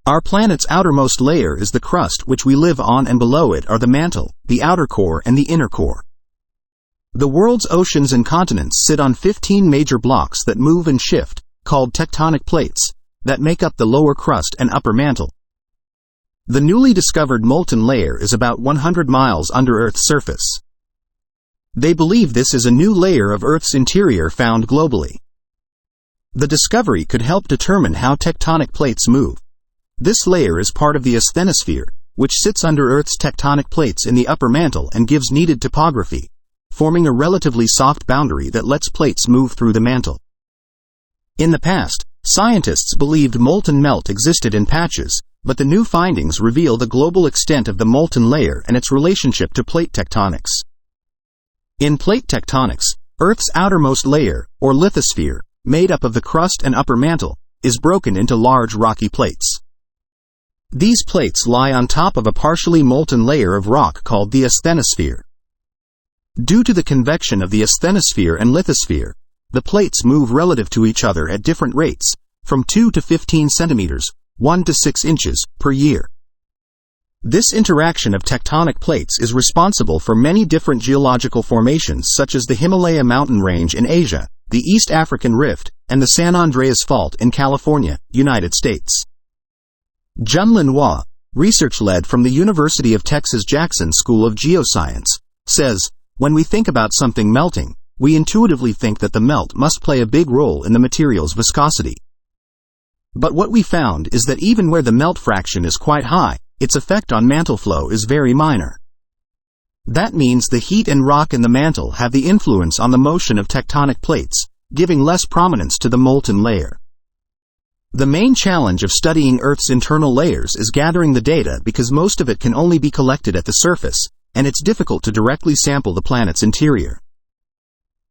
Our planet's outermost layer is the crust which we live on, and below it are the mantle, the outer core and the inner core. The world's oceans and continents sit on 15 major blocks that move and shift, called tectonic plates, that make up the lower crust and upper mantle. The newly discovered molten layer is about 100 miles under Earth's surface. They believe this is a new layer of Earth's interior found globally. The discovery could help determine how tectonic plates move. This layer is part of the asthenosphere, which sits under Earth's tectonic plates in the upper mantle and gives needed topography, forming a relatively soft boundary that lets plates move through the mantle. In the past, scientists believed molten melt existed in patches, but the new findings reveal the global extent of the molten layer and its relationship to plate tectonics. In plate tectonics, Earth's outermost layer, or lithosphere, made up of the crust and upper mantle, is broken into large rocky plates. These plates lie on top of a partially molten layer of rock called the asthenosphere. Due to the convection of the asthenosphere and lithosphere, the plates move relative to each other at different rates, from 2 to 15 centimeters, 1 to 6 inches, per year. This interaction of tectonic plates is responsible for many different geological formations such as the Himalaya mountain range in Asia, the East African Rift, and the San Andreas Fault in California, United States. Junlin Hua, research led from the University of Texas Jackson School of Geoscience, says, "When we think about something melting, we intuitively think that the melt must play a big role in the material's viscosity. But what we found is that even where the melt fraction is quite high, its effect on mantle flow is very minor. That means the heat and rock in the mantle have the influence on the motion of tectonic plates, giving less prominence to the molten layer." The main challenge of studying Earth's internal layers is gathering the data because most of it can only be collected at the surface, and it's difficult to directly sample the planet's interior.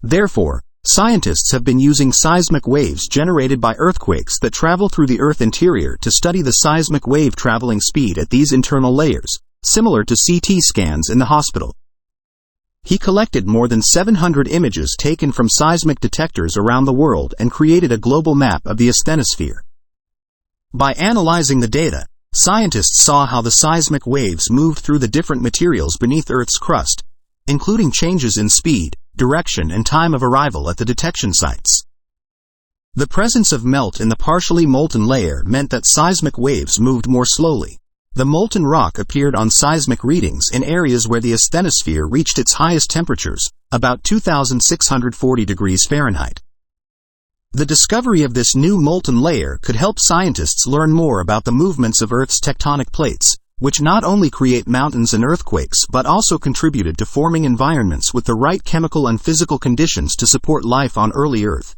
Therefore, scientists have been using seismic waves generated by earthquakes that travel through the Earth interior to study the seismic wave traveling speed at these internal layers, similar to CT scans in the hospital. He collected more than 700 images taken from seismic detectors around the world and created a global map of the asthenosphere. By analyzing the data, scientists saw how the seismic waves moved through the different materials beneath Earth's crust, including changes in speed, direction, and time of arrival at the detection sites. The presence of melt in the partially molten layer meant that seismic waves moved more slowly. The molten rock appeared on seismic readings in areas where the asthenosphere reached its highest temperatures, about 2,640 degrees Fahrenheit. The discovery of this new molten layer could help scientists learn more about the movements of Earth's tectonic plates, which not only create mountains and earthquakes but also contributed to forming environments with the right chemical and physical conditions to support life on early Earth.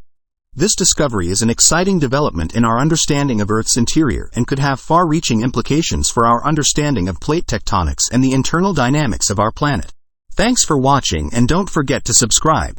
This discovery is an exciting development in our understanding of Earth's interior and could have far-reaching implications for our understanding of plate tectonics and the internal dynamics of our planet. Thanks for watching, and don't forget to subscribe.